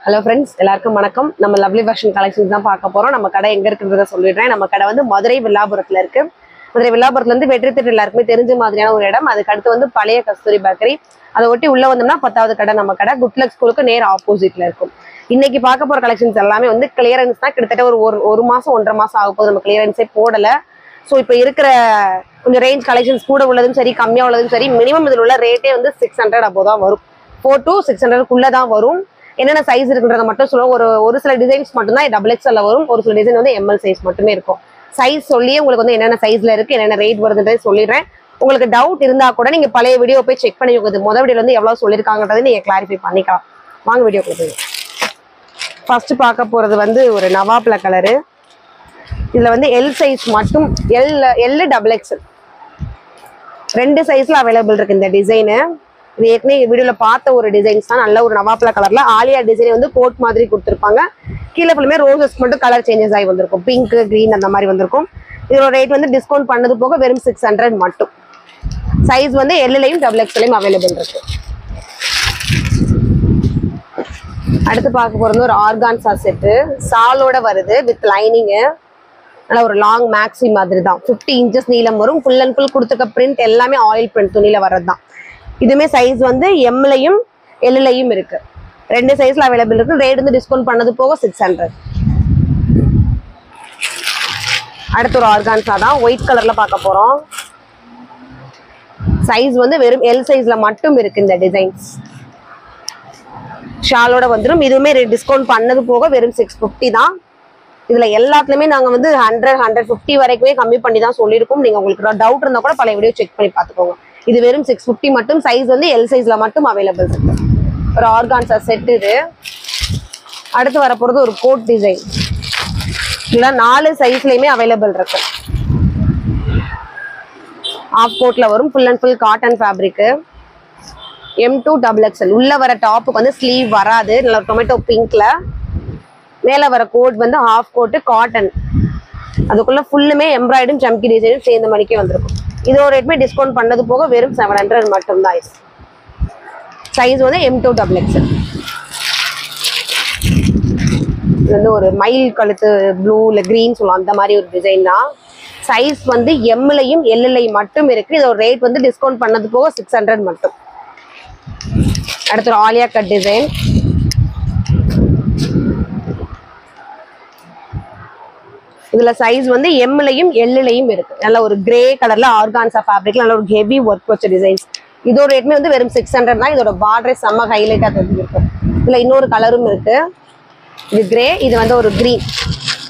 Hello friends, எல்லாருக்கும் வணக்கம். நம்ம லவ்லி ஃபேஷன் கலெக்ஷன்ஸ் தான் பார்க்க போறோம். நம்ம கடை எங்க இருக்குன்றத சொல்லிடுறேன். நம்ம கடை வந்து மதுரை வில்லாபுரத்துல இருக்கு. மதுரை வில்லாபுரத்துல இருந்து வெற்றி திட்டு எல்லாருக்குமே தெரிஞ்ச மாதிரியான ஒரு இடம். அதுக்கு அடுத்து வந்து பழைய கஸ்தூரி பேக்கரி. அதை ஒட்டி உள்ள வந்தோம்னா 10வது கடை நம்ம கடை குட்லக் ஸ்கூலுக்கு நேர் ஆப்போசிட்ல இருக்கும். இன்னைக்கு பார்க்க போற கலெக்ஷன்ஸ் எல்லாமே வந்து கிளியரன்ஸ் தான். கிட்டத்தட்ட ஒரு மாசம் 1.5 மாசம் ஆக போகுது நம்ம கிளியரன்ஸே போடல. ஸோ இப்போ இருக்கிற கொஞ்சம் ரேஞ்ச் கலெக்ஷன்ஸ் கூட உள்ளதும் சரி கம்மியா உள்ளதும் சரி மினிமம் இதில் உள்ள ரேட்டே வந்து 600 அப்போ தான் வரும். 400 to 600 தான் வரும். என்னென்ன சைஸ் இருக்குன்றத மட்டும் சொல்லுவோம். ஒரு சில டிசைன்ஸ் மட்டும்தான் XXL வரும். ஒரு சில டிசைன் வந்து ML சைஸ் மட்டுமே இருக்கும். சைஸ் சொல்லியே உங்களுக்கு வந்து என்னென்ன சைஸ்ல இருக்கு என்னென்ன ரேட் வருதுன்றதை சொல்லிடுறேன். உங்களுக்கு டவுட் இருந்தா கூட நீங்க பழைய வீடியோ போய் செக் பண்ணி வைக்கிறது. முதல் வீடியோல வந்து எவ்வளவு சொல்லியிருக்காங்கன்றதை நீங்க கிளாரிஃபை பண்ணிக்கலாம். வாங்க வீடியோ கொடுத்துருங்க. ஃபர்ஸ்ட் பார்க்க போறது வந்து ஒரு நவாப்ல கலரு. இதுல வந்து எல் சைஸ் மட்டும் எல் XXL ரெண்டு சைஸ்ல அவைலபிள் இருக்கு இந்த டிசைனு. இது ஏற்கனவே வீடியோல பார்த்த ஒரு டிசைன்ஸ் தான். நல்ல ஒரு நவாப்ல கலர்ல ஆலியா டிசைன் வந்து கோட் மாதிரி கொடுத்துருப்பாங்க. கீழே ஃபுல்லுமே ரோசஸ் மட்டும் கலர் சேஞ்சஸ் ஆகி வந்திருக்கும். பிங்க் கிரீன் அந்த மாதிரி வந்திருக்கும். இதோட ரேட் வந்து டிஸ்கவுண்ட் பண்ணது போக வெறும் 600 மட்டும். சைஸ் வந்து எல்லையும் XXLையும் அவைலபிள் இருக்கு. அடுத்து பார்க்க போறது ஒரு ஆர்கான்சா செட்டு. சாலோட வருது வித் லைனிங்கு. நல்லா ஒரு லாங் மேக்ஸி மாதிரி தான். 50 இன்ச்சஸ் நீளம் வரும். ஃபுல் அண்ட் ஃபுல் கொடுத்துருக்க பிரிண்ட் எல்லாமே ஆயில் பிரிண்ட் துணியில வர்றது தான். இதுமே சைஸ் வந்து எம்லையும் எல்லையும் இருக்கு. ரெண்டு சைஸ்ல அவைலபிள் இருக்கு. ரேட் வந்து டிஸ்கவுண்ட் பண்ணது போக 600. அடுத்து ஒரு ஆர்கான்சா தான். ஒயிட் கலர்ல பார்க்க போறோம். சைஸ் வந்து வெறும் எல் சைஸ்ல மட்டும் இருக்கு இந்த டிசைன்ஸ். ஷாலோட வந்துடும். இதுவுமே டிஸ்கவுண்ட் பண்ணது போக வெறும் 650 தான். இதுல எல்லாத்துலயுமே நாங்க வந்து 100 150 வரைக்குமே கம்மி பண்ணி தான் சொல்லியிருக்கோம். நீங்க உங்களுக்கு டவுட் இருந்தா கூட பழைய வீடியோ செக் பண்ணி பார்த்துக்கோங்க. இது வெறும் 650 மட்டும். சைஸ் வந்து எல் சைஸ்ல மட்டும் அவைலபிள் இருக்கு. ஒரு ஆர்கான்சா செட் இது. அடுத்து வரப்போறது ஒரு கோட் டிசைன். இதுல 4 சைஸ்லயுமே அவைலபிள் இருக்கு. ஆஃப் கோட்ல வரும். Full and full cotton fabric. M2 XXL. உள்ள வர டாப்புக்கு வந்து ஸ்லீவ் வராது. நல்ல டொமேட்டோ பிங்க்ல. மேல வர கோட் வந்து ஹாஃப் கோட்டு காட்டன். அதுக்குள்ள ஃபுல்லுமே எம்ப்ராய்டும் சம்கி டிசைனும் சேர்ந்த மாதிரிக்கே வந்திருக்கும். இதோட ரேட்மே டிஸ்கவுண்ட் பண்ணது போக வெறும் 700 மட்டும் தான். சைஸ் வந்து M2 XXL. இது வந்து ஒரு மயில் கழுத்து ப்ளூ இல்லை கிரீன் சொல்லலாம் அந்த மாதிரி ஒரு டிசைன் தான். சைஸ் வந்து எம்லையும் எல்லையும் மட்டும் இருக்கு. இதோட ரேட் வந்து டிஸ்கவுண்ட் பண்ணது போக 600 மட்டும். அடுத்து ஒரு ஆலியா கட் டிசைன். இதுல சைஸ் வந்து எம்லையும் எல்லையும் இருக்கு. நல்ல ஒரு கிரே கலர்ல ஆர்கான்சா ஃபேப்ரிக்ல நல்ல ஒரு ஹெவி ஒர்க் வச்ச டிசைன்ஸ். இதோட ரேட்மே வந்து வெறும் 600 தான். இதோட பார்டரே செம்ம ஹைலைட்டா தெரிஞ்சிருக்கு. இதுல இன்னொரு கலரும் இருக்கு. இது கிரே, இது வந்து ஒரு கிரீன்.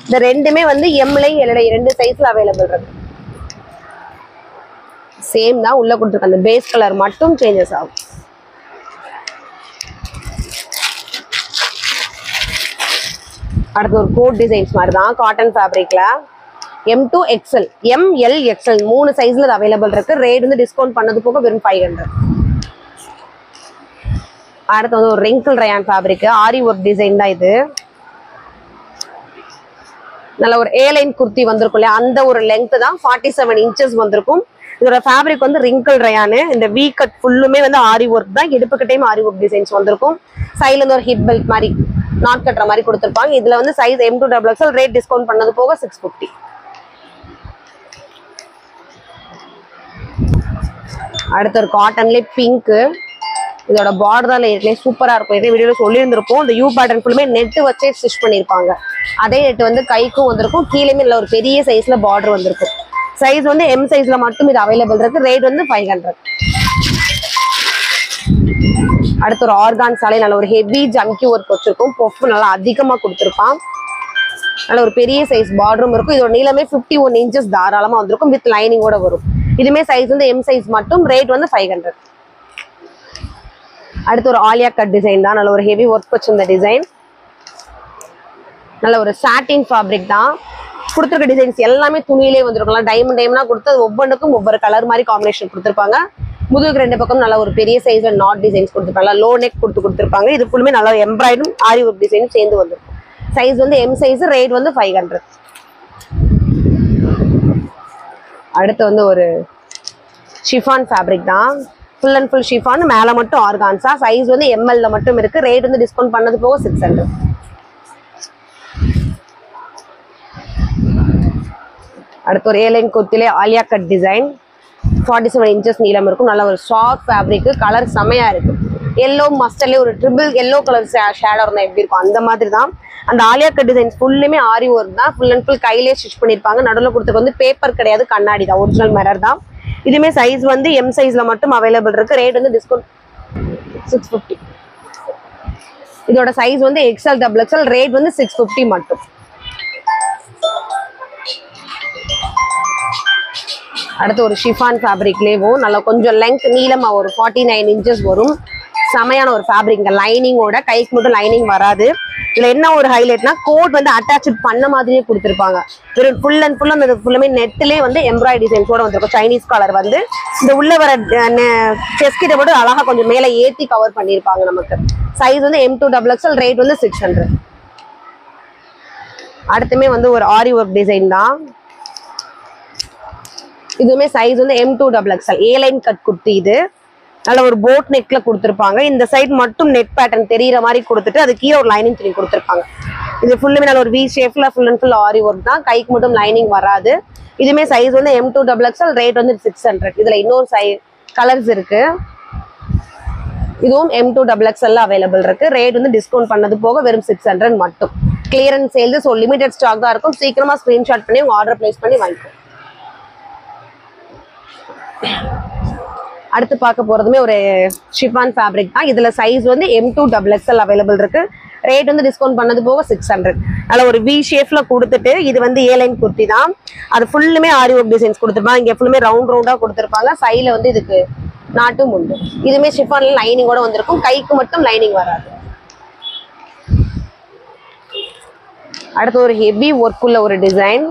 இந்த ரெண்டுமே வந்து எம்லையும் எல்லையும் ரெண்டு சைஸ்ல அவைலபிள் இருக்கு. சேம் தான். உள்ள கொடுத்துருக்க அந்த பேஸ் கலர் மட்டும் சேஞ்சஸ் ஆகும். அடுத்து ஒரு கோட் டிசைன்ஸ் மாதிரி தான் cotton ஃபேப்ரிக்ல. M2 XL ML XL 3 சைஸ்ல அவைலபிள் இருக்கு. ரேட் வந்து டிஸ்கவுண்ட் பண்ணது போக வெறும் 500. அடுத்து வந்து ஒரு ரிங்கிள் ரயான் ஃபேப்ரிக். ஆரி ஒர்க் டிசைன் தான் இது. நல்ல ஒரு A-லைன் குர்த்தி வந்திருக்கும் இல்லையா, அந்த ஒரு லெங்த் தான். 47 இன்ச்சஸ் வந்திருக்கும். இதோட ஃபேப்ரிக் வந்து ரிங்கிள் ரயானு. இந்த V கட் ஃபுல்லுமே வந்து ஆரி ஒர்க் தான். இடுப்புக்கிட்டையும் ஆரி ஒர்க் டிசைன்ஸ் வந்திருக்கும். சைட்ல இருந்து ஒரு ஹிப் பெல்ட் மாதிரி நாட் கட்டுற மாதிரி கொடுத்துருப்பாங்க. இதுல வந்து size M2 XXL. Rate discount பண்ணது போக 650. அடுத்து ஒரு காட்டன்ல பிங்க். இதோட பார்டர்ல ஏற்கனவே சூப்பரா இருக்கும். இதே வீடியோல சொல்லியிருந்திருப்போம். இந்த யூ பேட்டர்ன் ஃபுல்லுமே நெட் வச்சே ஸ்டிச் பண்ணியிருப்பாங்க. அதே நெட் வந்து கைக்கும் வந்திருக்கும். கீழேயுமே இல்லை ஒரு பெரிய சைஸ்ல பார்டர் வந்திருக்கும். சைஸ் வந்து M சைஸ்ல மட்டும் இது அவைலபிள் இருக்கு. ரேட் வந்து 500. அடுத்து ஒரு ஆர்கான்சாலே நல்ல ஒரு ஹெவி ஜம்கி ஒர்க் வச்சிருக்கும். பொஃப் நல்லா அதிகமா கொடுத்துருப்பான். நல்ல ஒரு பெரிய சைஸ் பார்டரும் இருக்கும். இதோட நீளமே 51 இன்ச்சஸ் தாராளமா வந்திருக்கும். வித் லைனிங்கோட வரும். இதுமே சைஸ் வந்து M சைஸ் மட்டும். ரேட் வந்து 500. அடுத்து ஒரு ஆலியா கட் டிசைன் தான். நல்ல ஒரு ஹெவி ஒர்க் வச்சிருந்த டிசைன். நல்ல ஒரு சாட்டின் ஃபேப்ரிக் தான். கொடுத்துருக்க டிசைன்ஸ் எல்லாமே துணியிலே வந்திருக்கலாம். டைமண்டா கொடுத்து அது ஒவ்வொன்றுக்கும் ஒவ்வொரு கலர் மாதிரி காம்பினேஷன் கொடுத்துருப்பாங்க. முதுகுக்கு ரெண்டு பக்கம் நல்ல ஒரு பெரிய சைஸ்ல நாட் டிசைன்ஸ் கொடுத்துருப்பாங்க. லோ நெக் கொடுத்துருப்பாங்க. இது ஃபுல்லுமே நல்லா எம்ப்ராய்டும் ஆரி ஒர்க் டிசைனும் சேர்ந்து வந்திருக்கும். சைஸ் வந்து M சைஸ். ரேட் வந்து 500. அடுத்து வந்து ஒரு ஷிஃபான் ஃபேப்ரிக் தான். ஃபுல் அண்ட் ஃபுல் ஷிஃபான், மேல மட்டும் ஆர்கான்ஸா. சைஸ் வந்து எம்எல்ல மட்டும் இருக்கு. ரேட் வந்து டிஸ்கவுண்ட் பண்ணது போக 600. அடுத்து ஒரு ஏலைன் குர்த்திலே ஆலியா கட் டிசைன், 47 இன்ச்சஸ் நீளம் இருக்கும். நல்ல ஒரு சாஃப்ட் ஃபேப்ரிக், கலர் செமையா இருக்கு. எல்லோ மஸ்டர்லேயே ஒரு ட்ரிபிள் எல்லோ கலர் ஷேடோ இருந்தால் எப்படி இருக்கும் அந்த மாதிரி தான். அந்த ஆலியா கட் டிசைன்ஸ் ஃபுல்லுமே ஆரி ஒர்க் தான். ஃபுல் அண்ட் ஃபுல் கையிலே ஸ்டிச் பண்ணியிருப்பாங்க. நடுவில் கொடுத்துருக்கு வந்து பேப்பர் கிடையாது, கண்ணாடி தான், ஒரிஜினல் மிரர் தான். இதுவுமே சைஸ் வந்து எம் சைஸ்ல மட்டும் அவைலபிள் இருக்கு. ரேட் வந்து டிஸ்கவுண்ட் 650. இதோட சைஸ் வந்து எக்ஸ்எல் டபுள் எக்ஸ்எல். ரேட் வந்து 650 மட்டும். அடுத்து ஒரு ஷிஃபான் ஃபேப்ரிக்லேயும் நல்லா கொஞ்சம் லெங்க் நீளமா ஒரு 49 இன்ச்சஸ் வரும். செமையான ஒரு ஃபேப்ரிக். லைனிங்கோட, கைக்கு மட்டும் லைனிங் வராது. இதுல என்ன ஒரு ஹைலைட்னா கோட் வந்து அட்டாச் பண்ண மாதிரியே கொடுத்துருப்பாங்க. வெறும் ஃபுல் அண்ட் ஃபுல் அந்த ஃபுல்லுமே நெட்லேயே வந்து எம்ப்ராய்டரி டிசைன்ஸோட வந்திருக்கும். சைனீஸ் காலர் வந்து இந்த உள்ள வர செஸ்ட் கிட்ட போட்டு அழகா கொஞ்சம் மேலே ஏற்றி கவர் பண்ணியிருப்பாங்க. நமக்கு சைஸ் வந்து M2XXL. ரேட் வந்து 600. அடுத்துமே வந்து ஒரு ஆரி ஒர்க் டிசைன் தான். இதுவுமே சைஸ் வந்து M2XXL. Airline cut kurti. இது நல்ல ஒரு போட் நெக்ல கொடுத்துருப்பாங்க. இந்த சைட் மட்டும் நெட் பேட்டர்ன் தெரியிற மாதிரி கொடுத்துட்டு அது கீழே ஒரு லைனிங் துணி கொடுத்துருப்பாங்க. இது ஃபுல்லுமே நல்ல ஒரு வி ஷேப்ல full and full aari work தான். கைக்கு மட்டும் லைனிங் வராது. இதுவுமே சைஸ் வந்து M2XXL. ரேட் வந்து 600. இதுல இன்னொரு கலர்ஸ் இருக்கு. இதுவும் M2XXL அவைலபிள் இருக்கு. ரேட் வந்து டிஸ்கவுண்ட் பண்ணது போக வெறும் 600 மட்டும். Clearance sale. So limited stock தான் இருக்கும். சீக்கிரமா ஸ்கிரீன்ஷாட் பண்ணி உங்க ஆர்டர் பிளேஸ் பண்ணி வாங்கிக்கோ. அடுத்து பார்க்க போறதுமே ஒரு ஷிஃபான் ஃபேப்ரிக் தான். இதுல சைஸ் வந்து M2XXL அவைலபிள் இருக்கு. ரேட் வந்து டிஸ்கவுண்ட் பண்ணது போக 600. நல்ல ஒரு வி ஷேப்ல கொடுத்துட்டு இது வந்து ஏலைன் குர்த்தி தான். அது ஃபுல்லுமே ஆரி ஒர்க் டிசைன்ஸ் கொடுத்துருப்பாங்க. இங்க ஃபுல்லுமே ரவுண்ட் ரவுண்டா கொடுத்துருப்பாங்க. சைட்ல வந்து இதுக்கு நாட்டும் உண்டு. இதுமே ஷிஃபான்ல லைனிங்கோட வந்திருக்கும். கைக்கு மட்டும் லைனிங் வராது. அடுத்து ஒரு ஹெவி ஒர்க் உள்ள ஒரு டிசைன்.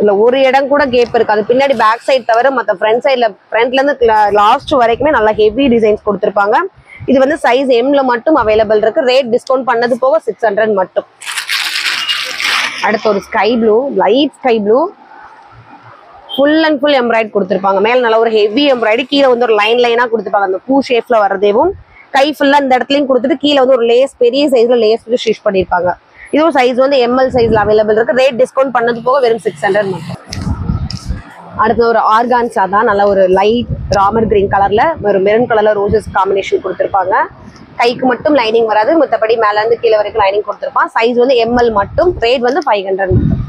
இல்ல ஒரு இடம் கூட கேப் இருக்காது. பின்னாடி பேக் சைட் தவிர மற்ற ஃப்ரண்ட் சைட்ல ஃப்ரண்ட்ல இருந்து லாஸ்ட் வரைக்குமே நல்லா ஹெவி டிசைன்ஸ் கொடுத்துருப்பாங்க. இது வந்து சைஸ் எம்ல மட்டும் அவைலபிள் இருக்கு. ரேட் டிஸ்கவுண்ட் பண்ணது போக 600 மட்டும். அடுத்து ஒரு sky blue, light sky blue, full and full embroidery கொடுத்துருப்பாங்க. மேல நல்ல ஒரு ஹெவி எம்ப்ராய்டரி, கீழே வந்து ஒரு லைன் லைனா கொடுத்துருப்பாங்க. அந்த பூ ஷேப்ல வர்றதேவும் கை ஃபுல்லா இந்த இடத்துலயும் கொடுத்துட்டு கீழே வந்து ஒரு லேஸ், பெரிய சைஸ்ல லேஸ் வந்து ஸ்டிச் பண்ணிருப்பாங்க. இதுவும் சைஸ் வந்து எம்எல் சைஸ்ல அவைலபிள் இருக்கு. ரேட் டிஸ்கவுண்ட் பண்ணது போக வெறும் 600 மட்டும். அடுத்து ஒரு ஆர்கான்ஸா தான். நல்ல ஒரு லைட் ராமர் கிரீன் கலர்ல ஒரு மெரூன் கலர்ல ரோசஸ் காம்பினேஷன் கொடுத்துருப்பாங்க. கைக்கு மட்டும் லைனிங் வராது. மற்றபடி மேல இருந்து கீழே வரைக்கும் லைனிங் கொடுத்துருப்பான். சைஸ் வந்து எம்எல் மட்டும். ரேட் வந்து 500 மட்டும்.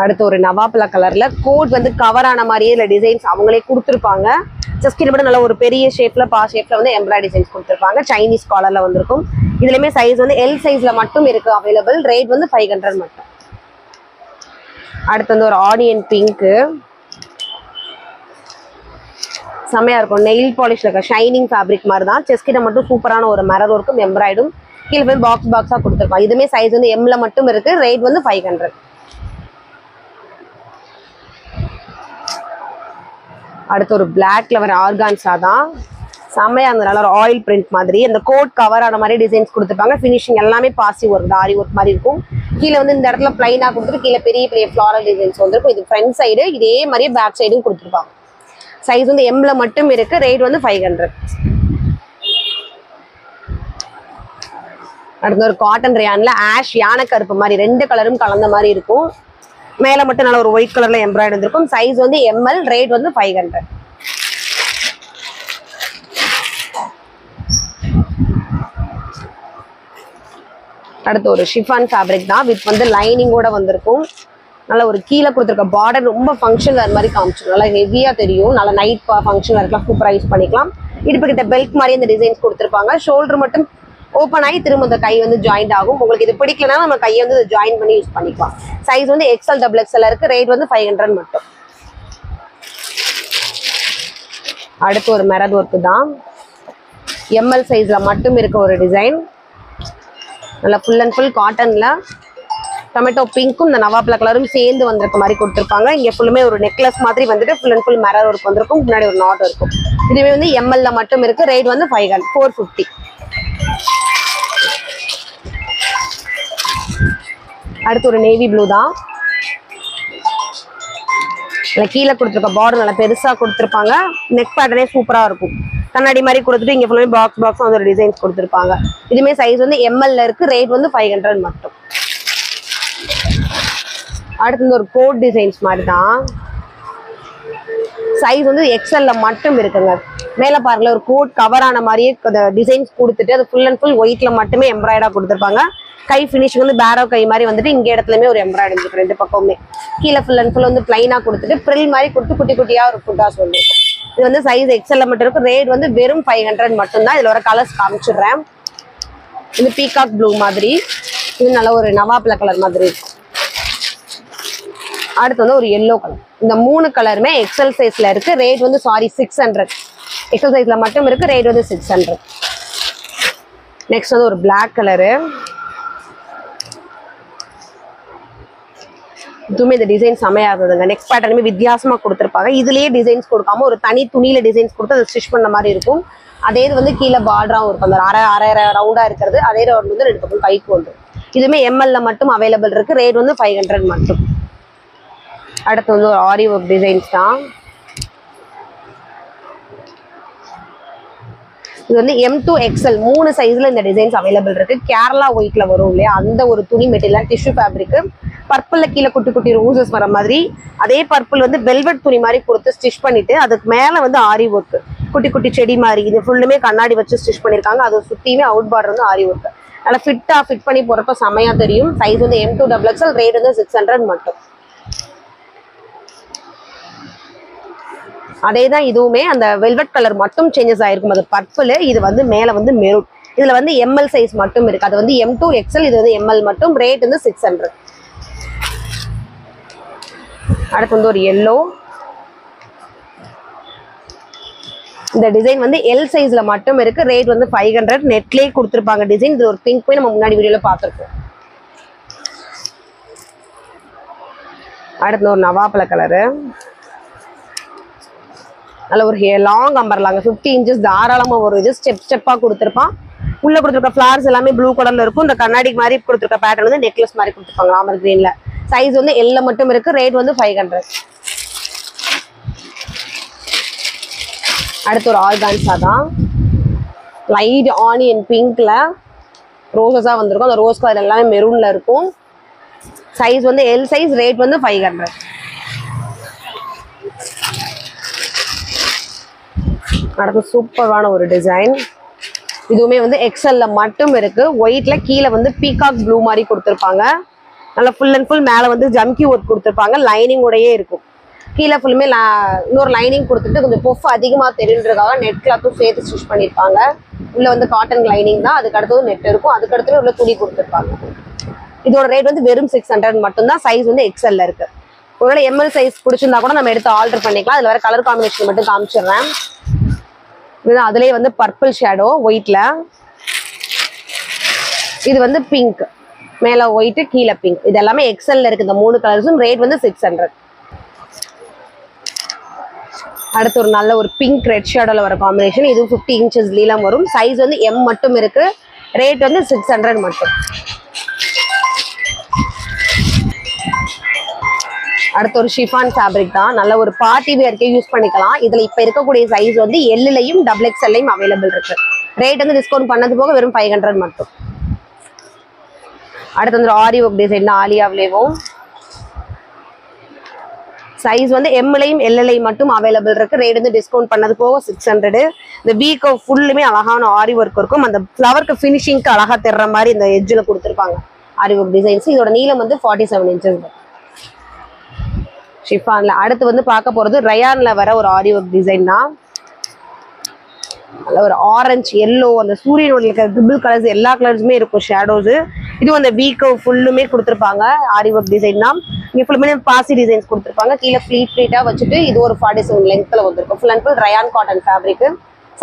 அடுத்து ஒரு நவாப்பழ கலர்ல கோட் வந்து கவர் ஆன மாதிரியே இல்ல டிசைன்ஸ் அவங்களே கொடுத்துருப்பாங்க. ஜஸ்ட் மட்டும் நல்ல ஒரு பெரிய ஷேப்ல பா ஷேப்ல வந்து எம்ப்ராய்டரி டிசைன்ஸ் கொடுத்துருப்பாங்க. சைனீஸ் காலர்ல வந்திருக்கும். இதுலயுமே சைஸ் வந்து எல் சைஸ்ல மட்டும் இருக்கு அவைலபிள். ரேட் வந்து 500 மட்டும். அடுத்து வந்து ஒரு ஆனியன் பிங்க், செமையா இருக்கும். நெயில் பாலிஷ்ல இருக்க ஷைனிங் ஃபேப்ரிக் மாதிரி தான். செஸ்ட் கிட்ட மட்டும் சூப்பரான ஒரு மிரர் ஒர்க்கும் எம்ப்ராய்டும் கீழே போய் பாக்ஸ் பாக்ஸா கொடுத்துருப்பாங்க. இதுமே சைஸ் வந்து எம்ல மட்டும் இருக்கு. ரேட் வந்து 500. அடுத்து ஒரு பிளாக்ல வர ஆர்கான்ஸா தான். செம்மையா இருந்ததுனால ஒரு ஆயில் பிரிண்ட் மாதிரி அந்த கோட் கவர் ஆன மாதிரி டிசைன்ஸ் கொடுத்துருப்பாங்க. ஃபினிஷிங் எல்லாமே பாசி ஒர்க், ஆரி ஒர்க் மாதிரி இருக்கும். கீழே வந்து இந்த இடத்துல பிளைனா கொடுத்துட்டு கீழே பெரிய பெரிய ஃபிளாரல் டிசைன்ஸ் வந்துருக்கும். இது ஃப்ரண்ட் சைடு, இதே மாதிரியே பேக் சைடும் கொடுத்துருப்பாங்க. சைஸ் வந்து எம்ல மட்டும் இருக்கு. ரேட் வந்து 500. அடுத்து ஒரு காட்டன் ரேயான்ல ஆஷ் யானை கருப்பு மாதிரி 2 கலரும் கலந்த மாதிரி இருக்கும். மேல மட்டும் நல்ல ஒரு ஒயிட் கலர்ல எம்ப்ராய்டரி இருக்கும். சைஸ் வந்து எம்எல். ரேட் வந்து 500. அடுத்து ஒரு ஷிஃபான் ஃபேப்ரிக் தான். வித் வந்து லைனிங்கோட வந்திருக்கும். நல்ல ஒரு கீழே கொடுத்துருக்க பார்டர் ரொம்ப ஃபங்க்ஷன் வேர் மாதிரி காமிச்சிடும். நல்லா ஹெவியா தெரியும். நல்லா நைட் ஃபங்க்ஷன் வேர்க்கெல்லாம் சூப்பரா யூஸ் பண்ணிக்கலாம். இடுப்பு கிட்ட பெல்ட் மாதிரி இந்த டிசைன்ஸ் கொடுத்துருப்பாங்க. ஷோல்டர் மட்டும் ஓப்பன் ஆகி திரும்ப இந்த கை வந்து ஜாயிண்ட் ஆகும். உங்களுக்கு இது பிடிக்கலன்னா நம்ம கையை வந்து ஜாயின் பண்ணி யூஸ் பண்ணிக்கலாம். சைஸ் வந்து எக்ஸ்எல் டபுள் எக்ஸ்எல் இருக்கு. ரேட் வந்து 500 மட்டும். அடுத்து ஒரு மிரர் ஒர்க் தான். எம்எல் சைஸ்ல மட்டும் இருக்க ஒரு டிசைன். நல்லா ஃபுல் அண்ட் ஃபுல் காட்டன்ல டொமேட்டோ பிங்க்கும் இந்த நவாப்பழ கலரும் சேர்ந்து வந்திருக்க மாதிரி கொடுத்துருப்பாங்க. இங்க ஃபுல்லுமே ஒரு நெக்லஸ் மாதிரி வந்துட்டு full and full mirror work வந்திருக்கும். முன்னாடி ஒரு நாட் இருக்கும். இதுவே வந்து எம்எல்ல மட்டும் இருக்கு. ரேட் வந்து 450. அடுத்து ஒரு நேவி ப்ளூ தான். கீழே கொடுத்துருக்க பார்டர் நல்லா பெருசா கொடுத்துருப்பாங்க. நெக் பேட்டர்னே சூப்பரா இருக்கும். கண்ணாடி மாதிரி கொடுத்துட்டு இங்க ஃபுல்லாமே பாக்ஸ் வந்து ஒரு டிசைன்ஸ் கொடுத்துருப்பாங்க. இதுமே சைஸ் வந்து எம்எல்ல இருக்கு. ரேட் வந்து 500 மட்டும். அடுத்து ஒரு கோட் டிசைன்ஸ் மாதிரி தான். சைஸ் வந்து எக்ஸ்எல்ல மட்டும் இருக்குங்க. மேல பாருங்களேன், ஒரு கோட் கவர் ஆன மாதிரியே டிசைன்ஸ் கொடுத்துட்டு அது ஃபுல் அண்ட் ஃபுல் ஒயிட்ல மட்டுமே எம்ப்ராய்டா கொடுத்துருப்பாங்க. கை ஃபினிஷிங் வந்து பேரோ கை மாதிரி வந்துட்டு இங்க இடத்துலயுமே ஒரு எம்ப்ராய்டரி இருக்கு 2 பக்கமுமே. கீழே ஃபுல் அண்ட் ஃபுல் வந்து பிளைனா கொடுத்துட்டு ப்ரில் மாதிரி கொடுத்து குட்டி குட்டியா ஒரு ஃபுட்டாஸ் வந்துருக்கும். இது வந்து சைஸ் எக்ஸ்எல்ல மட்டும் இருக்கும். ரேட் வந்து வெறும் 500 மட்டும் தான். இதுல வர கலர்ஸ் காமிச்சிடுறேன். இது பீகாக் ப்ளூ மாதிரி, இது நல்ல ஒரு நவாப்ல கலர் மாதிரி இருக்கும். அடுத்து வந்து ஒரு எல்லோ கலர். இந்த 3 கலருமே எக்ஸ்எல் சைஸ்ல இருக்கு. ரேட் வந்து 600. எக்ஸ்எல் சைஸ்ல மட்டும் இருக்கு. ரேட் வந்து 600. நெக்ஸ்ட் வந்து ஒரு பிளாக் கலரு. இதுவுமே இந்த டிசைன் செமையா இருந்ததுங்க. நெக்ஸ்ட் பேட்டர்னுமே வித்தியாசமா கொடுத்துருப்பாங்க. இதுலயே டிசைன்ஸ் கொடுக்காம ஒரு தனி துணியில டிசைன்ஸ் கொடுத்து அதை ஸ்டிச் பண்ண மாதிரி இருக்கும். அதே இது வந்து கீழே பார்டராகவும் இருக்கும். அந்த அரை ரவுண்டா இருக்கிறது அதே ரவுண்ட் வந்து 2 பக்கம் கைக்கு வந்துடும். இதுவுமே எம்எல்ல மட்டும் அவைலபிள் இருக்கு. ரேட் வந்து 500 மட்டும். அடுத்து வந்து ஒரு ஆரி ஒர்க் டிசைன்ஸ் தான். இது வந்து M2 XL 3 சைஸ்ல இந்த டிசைன்ஸ் அவைலபிள் இருக்கு. கேரளா ஒயிட்ல வரும் இல்லையா, அந்த ஒரு துணி மெட்டீரியல் டிஷ்யூ ஃபேப்ரிக். பர்பிள்ல கீழே குட்டி குட்டி ரோசஸ் வர மாதிரி, அதே பர்பிள் வந்து வெல்வெட் துணி மாதிரி கொடுத்து ஸ்டிச் பண்ணிட்டு அதுக்கு மேல வந்து ஆரி ஒர்க் குட்டி குட்டி செடி மாதிரி இது ஃபுல்லுமே கண்ணாடி வச்சு ஸ்டிச் பண்ணிருக்காங்க. அதை சுத்தியுமே அவுட் பார்டர் வந்து ஆரி ஒர்க். நல்லா ஃபிட் பண்ணி போறப்ப செமையா தெரியும். சைஸ் வந்து M2 XXL. ரேட் வந்து 600 மட்டும். அதேதான் இதுவுமே அந்த வெல்வெட் கலர் மட்டும் சேஞ்சஸ் ஆயிருக்கும். அது பர்பிள், இது வந்து மேல வந்து மெரூன். இதுல வந்து எம்எல் சைஸ் மட்டும் இருக்கு. அது வந்து M2 XL, இது வந்து எம்எல் மட்டும். ரேட் வந்து 600. அடுத்து வந்து ஒரு எல்லோ. இந்த டிசைன் வந்து எல் சைஸ்ல மட்டும் இருக்கு. ரேட் வந்து 500. நெட்லயே கொடுத்துருப்பாங்க டிசைன். இது ஒரு பிங்க் போய் நம்ம முன்னாடி வீடியோல பார்த்துருக்கோம். அடுத்து ஒரு நவாப்பழ கலரு. நல்ல ஒரு லாங் அம்பர்லாங்க 50 இன்ச்சஸ் தாராளமா வரும். இது ஸ்டெப்பா கொடுத்துருப்பான். உள்ள கொடுத்துருக்க ஃபிளார்ஸ் எல்லாமே ப்ளூ கலர்ல இருக்கும். இந்த கண்ணாடி மாதிரி கொடுத்துருக்க பேட்டர்ன் வந்து நெக்லஸ் மாதிரி கொடுத்துருப்பாங்க ராமர் கிரீன்ல. சைஸ் வந்து எல்ல மட்டும் இருக்கு. ரேட் வந்து 500. அடுத்து ஒரு ஆர்கான்ஸா தான். லைட் ஆனியன் பிங்க்ல ரோசஸா வந்திருக்கும். அந்த ரோஸ் கலர் எல்லாமே மெரூன்ல இருக்கும். சைஸ் வந்து எல் சைஸ். ரேட் வந்து 500. அடுத்து சூப்பரான ஒரு டிசைன். இதுவுமே வந்து எக்ஸ்எல்ல மட்டும் இருக்கு. ஒயிட்ல கீழே வந்து பீகாக் ப்ளூ மாதிரி கொடுத்துருப்பாங்க. நல்லா ஃபுல் அண்ட் ஃபுல் மேல வந்து ஜம்கி ஒர்க் கொடுத்துருப்பாங்க. லைனிங் உடையே இருக்கும். கீழே ஃபுல்லுமே இன்னொரு லைனிங் கொடுத்துட்டு கொஞ்சம் பொஃப் அதிகமாக தெரியுன்றதுக்காக நெட் கிளாத்தும் சேர்த்து ஸ்டிச் பண்ணியிருப்பாங்க. உள்ள வந்து காட்டன் லைனிங் தான். அதுக்கு அடுத்தது நெட் இருக்கும். அதுக்கு அடுத்து உள்ள துணி கொடுத்துருப்பாங்க. இதோட ரேட் வந்து வெறும் 600 மட்டும்தான். சைஸ் வந்து எக்ஸ்எல்ல இருக்கு. ஒருவேளை எம்எல் சைஸ் பிடிச்சிருந்தா கூட நம்ம எடுத்து ஆர்டர் பண்ணிக்கலாம். அதுல வர கலர் காம்பினேஷன் மட்டும் காமிச்சிடுறேன். அதுலயே வந்து பர்பிள் ஷேடோ ஒயிட்ல. இது வந்து பிங்க், மேல ஒயிட் கீழே பிங்க். இது எல்லாமே எக்ஸ்எல்ல இருக்கு. இந்த 3 கலர்ஸும். ரேட் வந்து 600. அடுத்து ஒரு நல்ல ஒரு பிங்க் ரெட் ஷேடோல வர காம்பினேஷன். இது 50 இன்ச்சஸ் நீளம் வரும். சைஸ் வந்து எம் மட்டும் இருக்கு. ரேட் வந்து 600 மட்டும். அடுத்து ஒரு ஷிஃபான் ஃபேப்ரிக் தான். நல்ல ஒரு பார்ட்டி வேர்க்கே யூஸ் பண்ணிக்கலாம். இதுல இப்ப இருக்கக்கூடிய சைஸ் வந்து எல்லையும் XXLலையும் அவைலபிள் இருக்கு. ரேட் வந்து டிஸ்கவுண்ட் பண்ணது போக வெறும் 500 மட்டும். அடுத்து வந்து ஆரி ஒர்க் டிசைன் ஆலியாவிலேவும். சைஸ் வந்து எம்லையும் எல்லையும் மட்டும் அவைலபிள் இருக்கு. ரேட் வந்து டிஸ்கவுண்ட் பண்ணது போக 600. இந்த வீக்கோ ஃபுல்லுமே அழகான ஆரி ஒர்க் இருக்கும். அந்த ஃப்ளவருக்கு ஃபினிஷிங்க்கு அழகா தெர்ற மாதிரி இந்த எட்ஜில் கொடுத்துருப்பாங்க ஆரி ஒர்க் டிசைன்ஸ். இதோட நீளம் வந்து 47 இன்ச்சஸ் ஷிஃபான்ல. அடுத்து வந்து பார்க்க போறது ரயான்ல வர ஒரு ஆரி ஒர்க் டிசைன் தான். நல்ல ஒரு ஆரஞ்சு எல்லோ, அந்த சூரியனோட இருக்கிற ட்ரிபிள் கலர்ஸ் எல்லா கலர்ஸுமே இருக்கும் ஷேடோஸ். இதுவும் அந்த வீக்கோ ஃபுல்லுமே கொடுத்துருப்பாங்க ஆரி ஒர்க் டிசைன் தான். இங்க ஃபுல்லுமே பாசி டிசைன்ஸ் கொடுத்துருப்பாங்க. கீழே ஃபிளீட்டா வச்சுட்டு இது ஒரு 47 லென்த்ல வந்திருக்கும். Full and full rayon cotton fabric.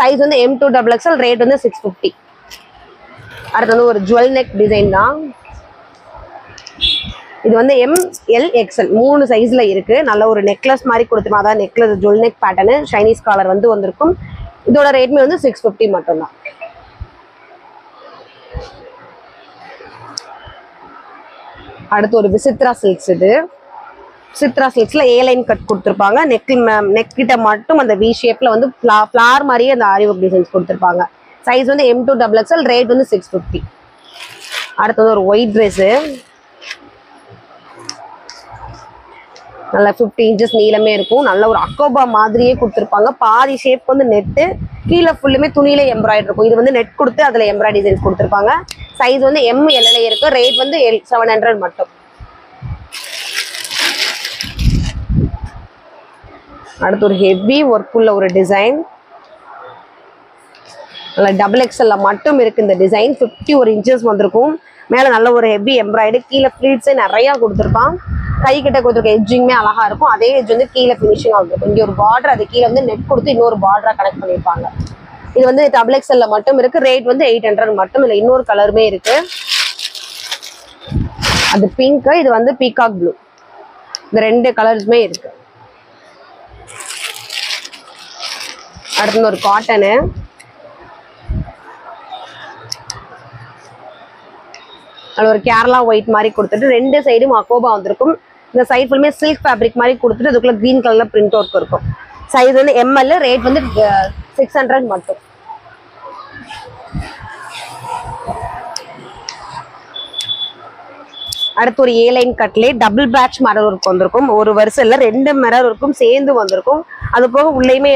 Size வந்து M2 XXL. ரேட் வந்து 650. அடுத்து வந்து ஒரு ஜுவல் நெக் டிசைன் தான். இது வந்து ML XL 3 சைஸ்ல இருக்கு. நல்ல ஒரு நெக்லஸ் மாதிரி கொடுத்துருமா, அதாவது necklace jewel neck pattern Chinese collar வந்து வந்திருக்கும். இதோட ரேட்மே வந்து 650 மட்டும்தான். அடுத்து ஒரு விசித்ரா சில்க்ஸ். இது சித்ரா சில்க்ஸ்ல ஏ லைன் கட் கொடுத்துருப்பாங்க. நெக் கிட்ட மட்டும் அந்த வி ஷேப்ல வந்து ஃபிளார் மாதிரியே அந்த ஆரி ஒர்க் டிசைன்ஸ் கொடுத்துருப்பாங்க. சைஸ் வந்து M2 XXL, ரேட் வந்து 650. அடுத்தது ஒரு ஒயிட் ட்ரெஸ்ஸு, நல்லா 50 இன்ச்சஸ் நீளமே இருக்கும். நல்ல ஒரு அக்கோபா மாதிரியே கொடுத்துருப்பாங்க. பாதி ஷேப் வந்து நெட்டு, கீழே ஃபுல்லுமே துணியில எம்ப்ராய்டரி இருக்கும். இது வந்து நெட் கொடுத்து அதுல எம்ப்ராய்டரி டிசைன்ஸ் கொடுத்துருப்பாங்க. சைஸ் வந்து ML இருக்கு. ரேட் வந்து 700 மட்டும். அடுத்து ஒரு ஹெவி ஒர்க் உள்ள ஒரு டிசைன், நல்ல XXL மட்டும் இருக்கு இந்த டிசைன். 51 இன்ச்சஸ் வந்திருக்கும். மேல நல்ல ஒரு ஹெவி எம்ப்ராய்டரி, கீழே ஃபிளீட்ஸே நிறைய கொடுத்துருப்பான். கை கிட்ட கொடுத்துருக்க எட்ஜிங்குமே அழகா இருக்கும். அதே எட்ஜ் வந்து கீழே ஃபினிஷிங் ஆகும். இங்க ஒரு பார்டர், அது கீழே வந்து நெட் கொடுத்து இன்னொரு பார்டரா கனெக்ட் பண்ணிருப்பாங்க. இது வந்து XXL மட்டும் இருக்கு. ரேட் வந்து 800 மட்டும். இல்ல இன்னொரு கலருமே இருக்கு, அது பிங்க், இது வந்து பீகாக் ப்ளூ. இந்த 2 கலர்ஸுமே இருக்கு. அடுத்து ஒரு காட்டனு, அது ஒரு கேரளா ஒயிட் மாதிரி கொடுத்துட்டு 2 சைடும் அக்கோபா வந்திருக்கும். இந்த சைடு ஃபுல்லுமே சில்க் ஃபேப்ரிக் மாதிரி கொடுத்துட்டு அதுக்குள்ள கிரீன் கலர்ல பிரிண்ட் ஒர்க் இருக்கும். சைஸ் வந்து ML, ரேட் வந்து 600 மட்டும். அடுத்து ஒரு ஏ லைன் கட்லே டபுள் பேட்ச் மிரர் ஒர்க் வந்திருக்கும். ஒரு வருஷம்ல 2 மிரர் ஒர்க்கும் சேர்ந்து வந்திருக்கும். அது போக உள்ளேயுமே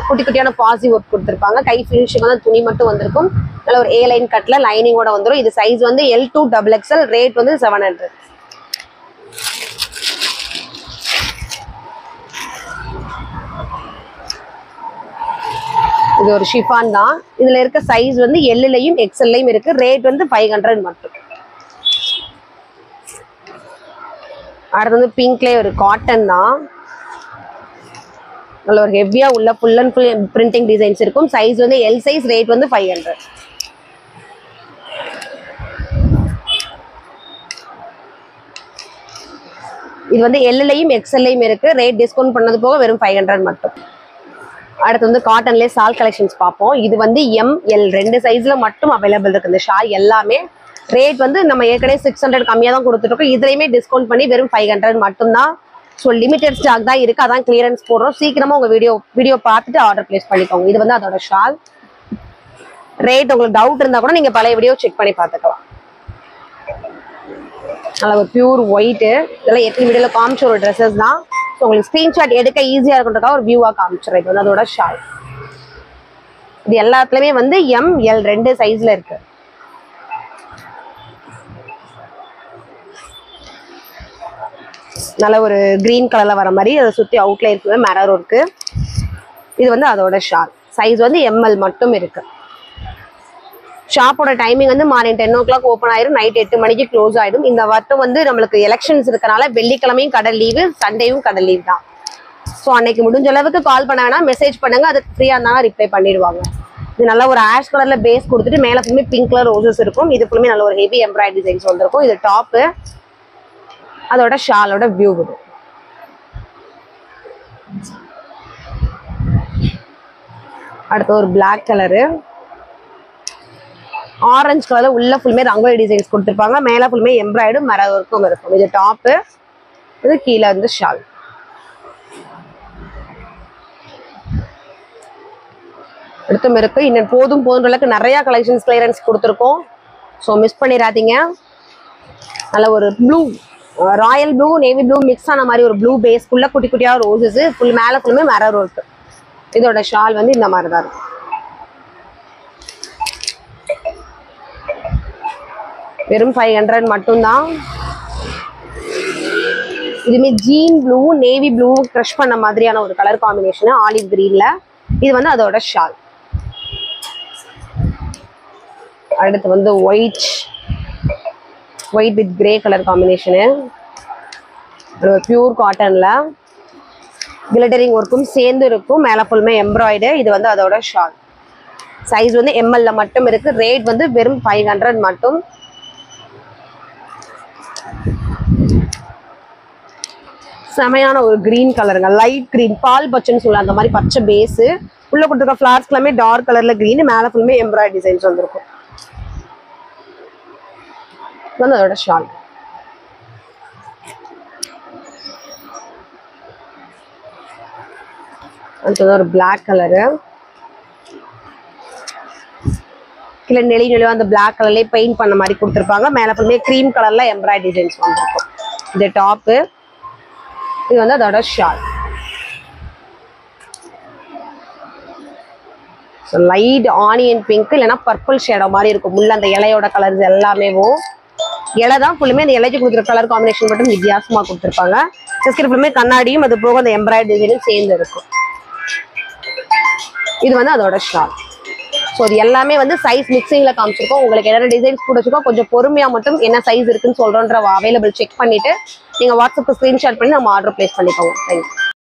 குட்டி குட்டியான பாசி ஒர்க் கொடுத்துருப்பாங்க. கை ஃபினிஷிங் வந்து துணி மட்டும் வந்திருக்கும். நல்ல ஒரு ஏ லைன் கட்ல லைனிங்கோட வந்துடும். இது சைஸ் வந்து L2 XXL, ரேட் வந்து 700. இது ஒரு ஷிஃபான் தான். இதுல இருக்க சைஸ் வந்து Lலையும் XLலையும் இருக்கு. ரேட் வந்து 500 மட்டும். அடுத்து வந்து பிங்க்லேயே ஒரு காட்டன் தான். நல்ல ஒரு ஹெவியா உள்ள full and full printing designs இருக்கும். சைஸ் வந்து L சைஸ், ரேட் வந்து 500. இது வந்து Lலையும் XLலையும் இருக்கு. ரேட் டிஸ்கவுண்ட் பண்ணது போக வெறும் 500 மட்டும். அடுத்து வந்து காட்டன்லேயே ஷால் கலெக்ஷன்ஸ் பார்ப்போம். இது வந்து ML 2 சைஸ்ல மட்டும் அவைலபிள் இருக்கு இந்த ஷால் எல்லாமே. ரேட் வந்து நம்ம ஏற்கனவே 600 கம்மியாக தான் கொடுத்துருக்கோம். இதுலையுமே டிஸ்கவுண்ட் பண்ணி வெறும் 500 மட்டும்தான். ஸோ லிமிடெட் ஸ்டாக் தான் இருக்கு, அதான் கிளியரன்ஸ் போடுறோம். சீக்கிரமா உங்க வீடியோ பார்த்துட்டு ஆர்டர் பிளேஸ் பண்ணிக்கோங்க. இது வந்து அதோட ஷால். ரேட் உங்களுக்கு டவுட் இருந்தா கூட நீங்க பழைய வீடியோ செக் பண்ணி பார்த்துக்கலாம். நல்ல ஒரு பியூர் ஒயிட்டு, இதெல்லாம் எத்தனை வீடியோல காமிச்ச ஒரு ட்ரெஸ்ஸஸ் தான். ஸோ உங்களுக்கு ஸ்கிரீன்ஷாட் எடுக்க ஈஸியா இருக்குன்றதுக்காக ஒரு வியூவா காமிச்சிடுறேன். இது வந்து அதோட ஷால். இது எல்லாத்துலயுமே வந்து ML 2 சைஸ்ல இருக்கு. நல்ல ஒரு கிரீன் கலர்ல வர மாதிரி அதை சுத்தி அவுட்ல இருக்கு மிரர் ஒர்க்கு. இது வந்து அதோட ஷால். சைஸ் வந்து ML மட்டும் இருக்கு. ஷாப்போட டைமிங் வந்து மார்னிங் 10 o'clock ஓப்பன் ஆயிரும், நைட் 8 மணிக்கு க்ளோஸ் ஆயிடும். இந்த வருஷம் வந்து நம்மளுக்கு எலெக்ஷன்ஸ் இருக்கனால வெள்ளிக்கிழமையும் கடை லீவு, சண்டேயும் கடை லீவ் தான். ஸோ அன்னைக்கு முடிஞ்ச அளவுக்கு கால் பண்ண வேணா, மெசேஜ் பண்ணுங்க, அதுக்கு ஃப்ரீயா இருந்தாலும் ரிப்ளை பண்ணிடுவாங்க. இது நல்ல ஒரு ஆஷ் கலர்ல பேஸ் கொடுத்துட்டு மேல ஃபுல்லுமே பிங்க் கலர் ரோசஸ் இருக்கும். இது ஃபுல்லுமே நல்ல ஒரு ஹெவி எம்ப்ராய்டரி டிசைன்ஸ் வந்திருக்கும். இது டாப்பு, அதோட ஷாலோட வியூ வரும். அடுத்து ஒரு பிளாக் கலரு, ஆரஞ்சு கலர்ல உள்ள ஃபுல்லுமே ரங்கோலி டிசைன்ஸ் கொடுத்துருப்பாங்க. மேல ஃபுல்லுமே எம்ப்ராய்டும் மிரர் ஒர்க்கும் இருக்கும். இது டாப்பு, இது கீழே வந்து ஷால். அடுத்தும் இருக்கு. இன்னும் போதும் அளவுக்கு நிறைய கலெக்ஷன்ஸ் கிளியரன்ஸ் கொடுத்துருக்கோம். ஸோ மிஸ் பண்ணிடாதீங்க. நல்ல ஒரு blue, Royal blue navy blue mix ஆன மாதிரி ஒரு ப்ளூ பேஸ்க்குள்ள குட்டி குட்டியா ரோசஸ், ஃபுல் மேல ஃபுல்லுமே மிரர் ஒர்க். இதோட ஷால் வந்து இந்த மாதிரி தான் இருக்கும். வெறும் 500 மட்டும்தான். இதுமே jean blue navy blue crush பண்ண மாதிரியான ஒரு கலர் காம்பினேஷன், ஆலிவ் கிரீன்ல. இது வந்து அதோட ஷால். அடுத்து வந்து white with grey colour combination, pure காட்டன்ல கிளிட்டரிங் ஒர்க்கும் சேர்ந்து இருக்கும். மேல ஃபுல்லுமே எம்ப்ராய்டு. இது வந்து அதோட ஷால். சைஸ் வந்து ML மட்டும் இருக்கு. ரேட் வந்து வெறும் 500 மட்டும். செமையான ஒரு கிரீன் கலருங்க, லைட் கிரீன், பால் பச்சைன்னு சொல்லலாம், அந்த மாதிரி பச்சை பேஸ். உள்ள கொடுத்துருக்க ஃபிளார்ஸ் எல்லாமே டார்க் கலர்ல கிரீன், மேல ஃபுல்லுமே எம்ப்ராய்டரி டிசைன்ஸ் வந்திருக்கும். அதோட ஷால். அடுத்தது ஒரு பிளாக் கலரு, கீழே நெளி நெளிவா அந்த பிளாக் கலர்லேயே பெயிண்ட் பண்ண மாதிரி கொடுத்துருப்பாங்க. மேலே ஃபுல்லுமே க்ரீம் கலர்ல எம்ப்ராய்டரி டிசைன்ஸ் வந்துருக்கும். இது டாப்பு, இது வந்து அதோட shawl. So light onion pink இல்லைன்னா பர்பிள் ஷேடோ மாதிரி இருக்கும். முள்ள அந்த இலையோட கலர்ஸ் எல்லாமே இலை தான் ஃபுல்லுமே அந்த இலைக்கு கொடுக்குற கலர் காம்பினேஷன் மட்டும் வித்தியாசமா கொடுத்துருப்பாங்க. ஜஸ்ட் ஃபுல்லுமே கண்ணாடியும் அது போக அந்த எம்ப்ராய்டரி டிசைனும் சேர்ந்து இருக்கும். இது வந்து அதோட ஷால். ஸோ இது எல்லாமே வந்து சைஸ் மிக்சிங்ல காமிச்சிருக்கோம். உங்களுக்கு என்னென்ன டிசைன்ஸ் கூட வச்சுக்கோ, கொஞ்சம் பொறுமையா மட்டும் என்ன சைஸ் இருக்குன்னு சொல்றோன்ற அவைலபிள் செக் பண்ணிட்டு நீங்க வாட்ஸ்அப் ஸ்கிரீன்ஷாட் பண்ணி நம்ம ஆர்டர் பிளேஸ் பண்ணிக்கோங்க. தேங்க்யூ.